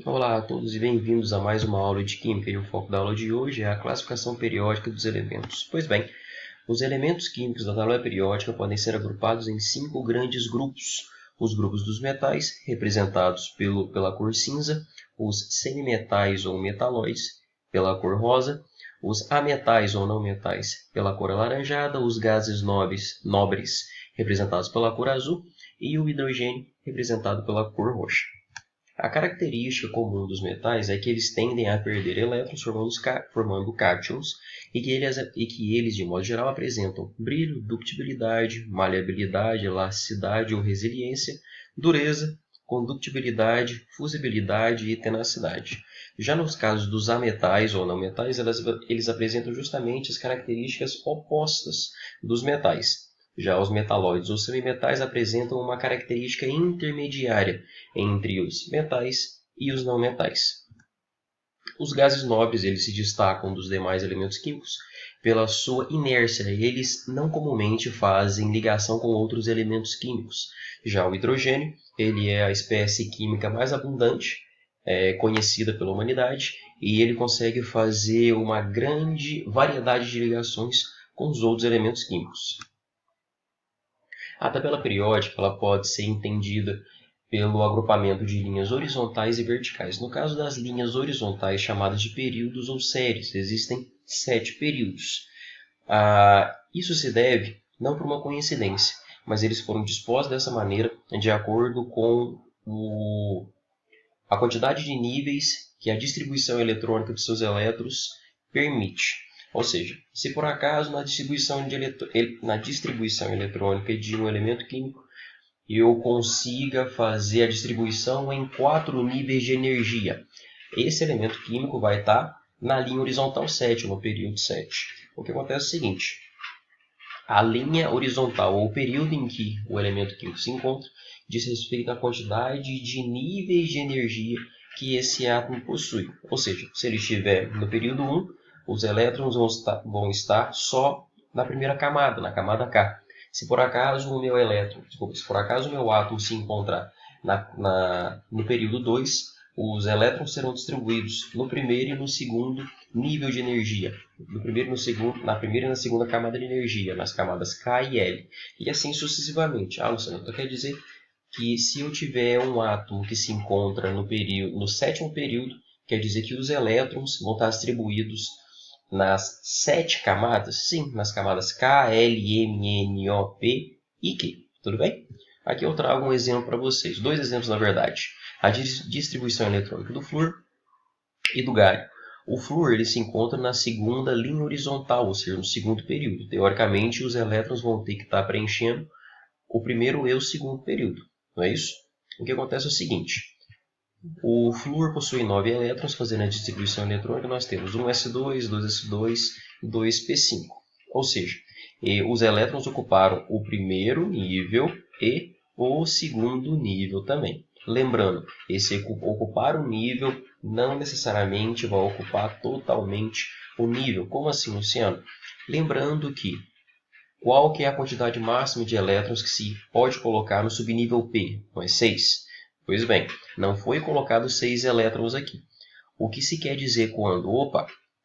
Olá a todos e bem-vindos a mais uma aula de Química e o foco da aula de hoje é a classificação periódica dos elementos. Pois bem, os elementos químicos da tabela periódica podem ser agrupados em 5 grandes grupos. Os grupos dos metais, representados pela cor cinza, os semimetais ou metalóides, pela cor rosa, os ametais ou não metais, pela cor alaranjada, os gases nobres, representados pela cor azul, e o hidrogênio, representado pela cor roxa. A característica comum dos metais é que eles tendem a perder elétrons formando cátions e que eles, de modo geral, apresentam brilho, ductibilidade, maleabilidade, elasticidade ou resiliência, dureza, condutibilidade, fusibilidade e tenacidade. Já nos casos dos ametais ou não metais, eles apresentam justamente as características opostas dos metais. Já os metalóides ou semimetais apresentam uma característica intermediária entre os metais e os não metais. Os gases nobres eles se destacam dos demais elementos químicos pela sua inércia. Eles não comumente fazem ligação com outros elementos químicos. Já o hidrogênio ele é a espécie química mais abundante, conhecida pela humanidade, e ele consegue fazer uma grande variedade de ligações com os outros elementos químicos. A tabela periódica ela pode ser entendida pelo agrupamento de linhas horizontais e verticais. No caso das linhas horizontais, chamadas de períodos ou séries, existem 7 períodos. Isso se deve não por uma coincidência, mas eles foram dispostos dessa maneira de acordo com a quantidade de níveis que a distribuição eletrônica de seus elétrons permite. Ou seja, se por acaso na distribuição eletrônica de um elemento químico eu consiga fazer a distribuição em 4 níveis de energia, esse elemento químico vai estar na linha horizontal 7, no período 7. O que acontece é o seguinte: a linha horizontal, ou o período em que o elemento químico se encontra, diz respeito à quantidade de níveis de energia que esse átomo possui. Ou seja, se ele estiver no período 1, os elétrons vão estar só na primeira camada, na camada K. Se por acaso o meu átomo se encontrar no período 2, os elétrons serão distribuídos no primeiro e no segundo nível de energia, na primeira e na segunda camada de energia, nas camadas K e L, e assim sucessivamente. Luciano, então quer dizer que se eu tiver um átomo que se encontra no sétimo período, quer dizer que os elétrons vão estar distribuídos nas 7 camadas? Sim, nas camadas K, L, M, N, O, P e Q. Tudo bem? Aqui eu trago um exemplo para vocês, 2 exemplos na verdade. A distribuição eletrônica do flúor e do galho. O flúor ele se encontra na segunda linha horizontal, ou seja, no segundo período. Teoricamente, os elétrons vão ter que estar preenchendo o primeiro e o segundo período, não é isso? O que acontece é o seguinte: o flúor possui 9 elétrons, fazendo a distribuição eletrônica, nós temos 1s2, 2s2 e 2p5. Ou seja, os elétrons ocuparam o primeiro nível e o segundo nível também. Lembrando, esse ocupar o nível não necessariamente vai ocupar totalmente o nível. Como assim, Luciano? Lembrando que qual que é a quantidade máxima de elétrons que se pode colocar no subnível P? Não é 6? Pois bem, não foi colocado 6 elétrons aqui. O que se quer dizer quando,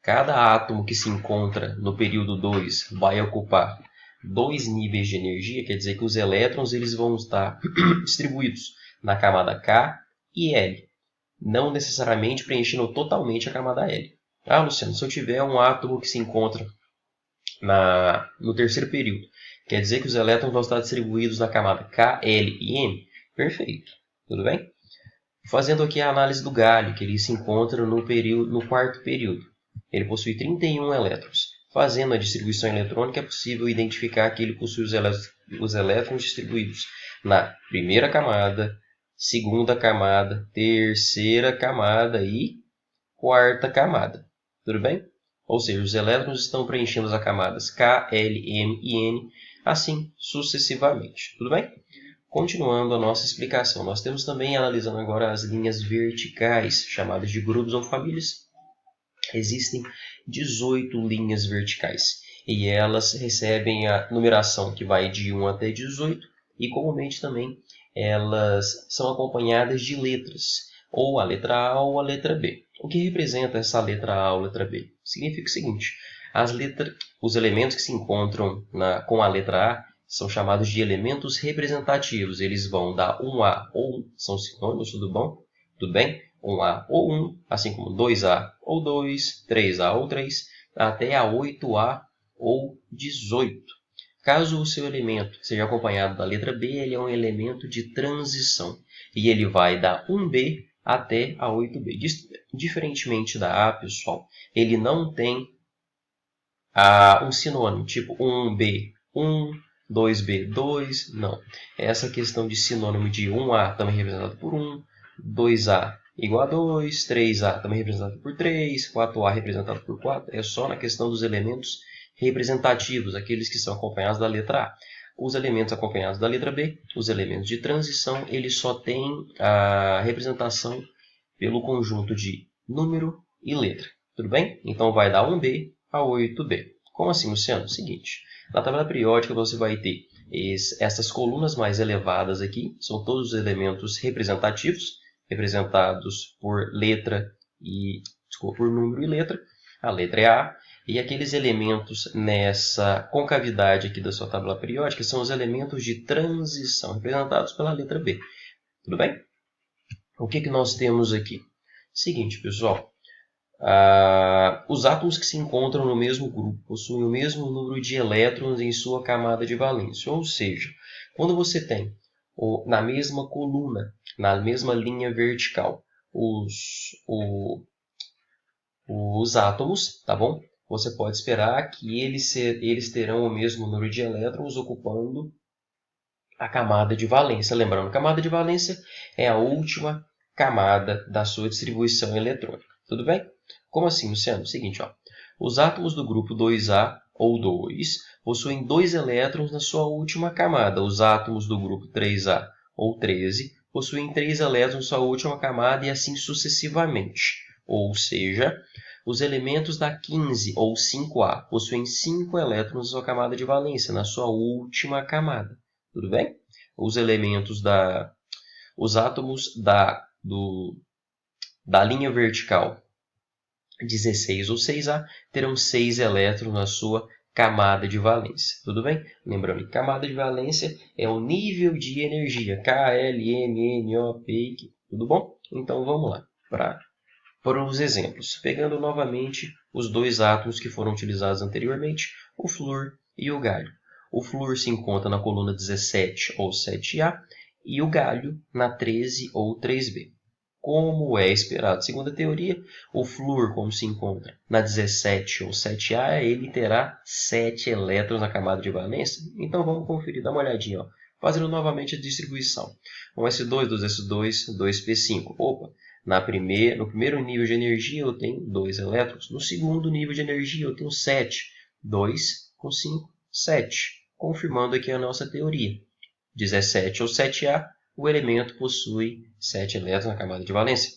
cada átomo que se encontra no período 2 vai ocupar 2 níveis de energia, quer dizer que os elétrons eles vão estar distribuídos na camada K e L, não necessariamente preenchendo totalmente a camada L. Luciano, se eu tiver um átomo que se encontra no terceiro período, quer dizer que os elétrons vão estar distribuídos na camada K, L e M? Perfeito. Tudo bem? Fazendo aqui a análise do galho, que ele se encontra no quarto período. Ele possui 31 elétrons. Fazendo a distribuição eletrônica, é possível identificar que ele possui os elétrons distribuídos na primeira camada, segunda camada, terceira camada e quarta camada. Tudo bem? Ou seja, os elétrons estão preenchendo as camadas K, L, M e N, assim sucessivamente. Tudo bem? Continuando a nossa explicação, nós temos também analisando agora as linhas verticais, chamadas de grupos ou famílias. Existem 18 linhas verticais e elas recebem a numeração que vai de 1 até 18 e comumente também elas são acompanhadas de letras. ou a letra A ou a letra B. O que representa essa letra A ou letra B? Significa o seguinte, os elementos que se encontram com a letra A são chamados de elementos representativos. Eles vão da 1A ou 1, são sinônimos, tudo bom? Tudo bem? 1A ou 1, assim como 2A ou 2, 3A ou 3, até a 8A ou 18. Caso o seu elemento seja acompanhado da letra B, ele é um elemento de transição. E ele vai da 1B até a 8B. Diferentemente da A, pessoal, ele não tem um sinônimo, tipo 1B, 1, 2B, 2, não. Essa questão de sinônimo de 1A também representado por 1, 2A igual a 2, 3A também representado por 3, 4A representado por 4, é só na questão dos elementos representativos, aqueles que são acompanhados da letra A. Os elementos acompanhados da letra B, os elementos de transição, eles só têm a representação pelo conjunto de número e letra. Tudo bem? Então vai dar 1B a 8B. Como assim, Luciano? Seguinte, na tabela periódica você vai ter essas colunas mais elevadas aqui, são todos os elementos representativos, representados por por número e letra. A letra é A. E aqueles elementos nessa concavidade aqui da sua tabela periódica são os elementos de transição, representados pela letra B. Tudo bem? O que nós temos aqui? Seguinte, pessoal. Os átomos que se encontram no mesmo grupo possuem o mesmo número de elétrons em sua camada de valência. Ou seja, quando você tem na mesma coluna, na mesma linha vertical, os átomos, tá bom? Você pode esperar que eles terão o mesmo número de elétrons ocupando a camada de valência. Lembrando, a camada de valência é a última camada da sua distribuição eletrônica. Tudo bem? Como assim, Luciano? Seguinte, ó. Os átomos do grupo 2A ou 2 possuem 2 elétrons na sua última camada. Os átomos do grupo 3A ou 13 possuem 3 elétrons na sua última camada e assim sucessivamente. Ou seja, os elementos da 15 ou 5A possuem 5 elétrons na sua camada de valência, na sua última camada. Tudo bem? Os átomos da linha vertical 16 ou 6A terão 6 elétrons na sua camada de valência. Tudo bem? Lembrando que camada de valência é o nível de energia. K, L, M, N, O, P, Q. Tudo bom? Então vamos lá para os exemplos. Pegando novamente os dois átomos que foram utilizados anteriormente, o flúor e o galho. O flúor se encontra na coluna 17 ou 7A e o galho na 13 ou 3B. Como é esperado, segundo a teoria, o flúor, como se encontra na 17 ou 7A, ele terá 7 elétrons na camada de valência. Então vamos conferir, dá uma olhadinha, ó. Fazendo novamente a distribuição. 1s2, 2s2, 2p5. Opa, no primeiro nível de energia eu tenho 2 elétrons. No segundo nível de energia eu tenho 7. 2 com 5, 7. Confirmando aqui a nossa teoria. 17 ou 7A, o elemento possui 7 elétrons na camada de valência.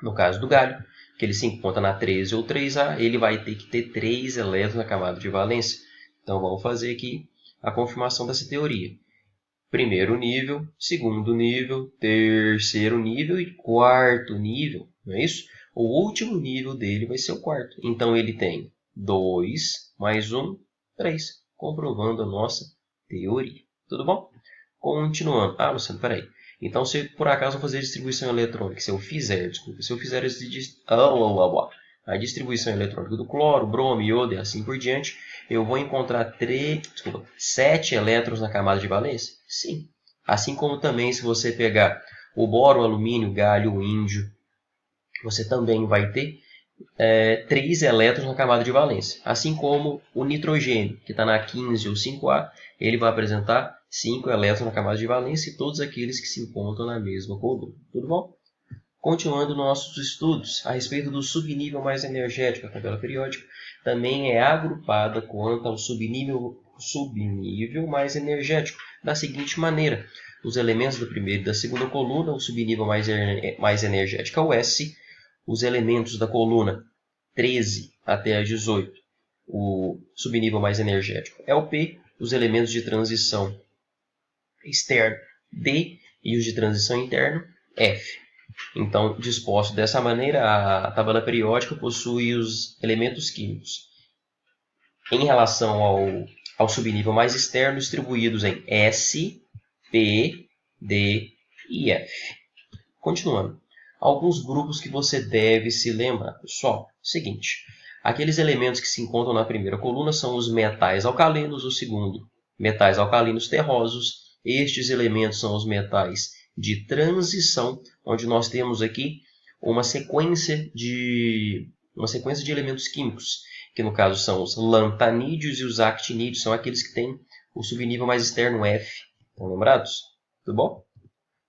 No caso do galho, que ele se encontra na 13 ou 3A, ele vai ter que ter 3 elétrons na camada de valência. Então vamos fazer aqui a confirmação dessa teoria. Primeiro nível, segundo nível, terceiro nível e quarto nível, não é isso? O último nível dele vai ser o quarto. Então ele tem 2 mais 1, 3, comprovando a nossa teoria. Tudo bom? Continuando. Luciano, peraí. Então, se por acaso eu fazer distribuição eletrônica, se eu fizer a distribuição eletrônica do cloro, bromo, iodo e assim por diante, eu vou encontrar 7 elétrons na camada de valência? Sim. Assim como também se você pegar o boro, o alumínio, o galho, o índio, você também vai ter 3 elétrons na camada de valência. Assim como o nitrogênio, que está na 15 ou 5A, ele vai apresentar 5 elétrons na camada de valência e todos aqueles que se encontram na mesma coluna. Tudo bom? Continuando nossos estudos a respeito do subnível mais energético, a tabela periódica também é agrupada quanto ao subnível mais energético, da seguinte maneira. Os elementos da primeira e da segunda coluna, o subnível mais energético é o S. Os elementos da coluna 13 até a 18, o subnível mais energético é o P. Os elementos de transição externo, D. E os de transição interno, F. Então, disposto dessa maneira, a tabela periódica possui os elementos químicos em relação ao subnível mais externo, distribuídos em S, P, D e F. Continuando. Alguns grupos que você deve se lembrar. Pessoal, seguinte. Aqueles elementos que se encontram na primeira coluna são os metais alcalinos, o segundo, metais alcalinos terrosos. Estes elementos são os metais de transição, onde nós temos aqui uma sequência de elementos químicos, que no caso são os lantanídeos e os actinídeos, são aqueles que têm o subnível mais externo F. Estão lembrados? Tudo bom?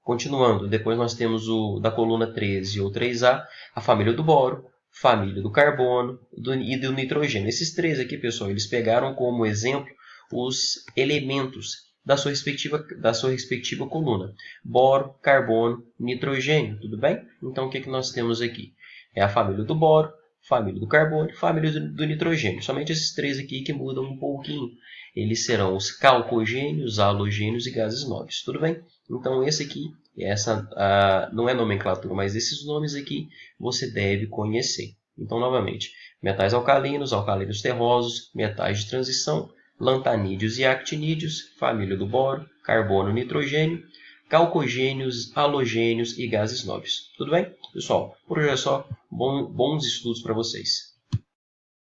Continuando, depois nós temos o da coluna 13 ou 3A, a família do boro, família do carbono e do nitrogênio. Esses três aqui, pessoal, eles pegaram como exemplo os elementos da sua respectiva coluna. Boro, carbono, nitrogênio, tudo bem? Então, o que nós temos aqui? É a família do boro, família do carbono e família do nitrogênio. Somente esses três aqui que mudam um pouquinho. Eles serão os calcogênios, halogênios e gases nobres, tudo bem? Então, esse aqui, não é nomenclatura, mas esses nomes aqui você deve conhecer. Então, novamente, metais alcalinos, alcalinos terrosos, metais de transição, lantanídeos e actinídeos, família do boro, carbono, nitrogênio, calcogênios, halogênios e gases nobres. Tudo bem? Pessoal, por hoje é só. Bons estudos para vocês.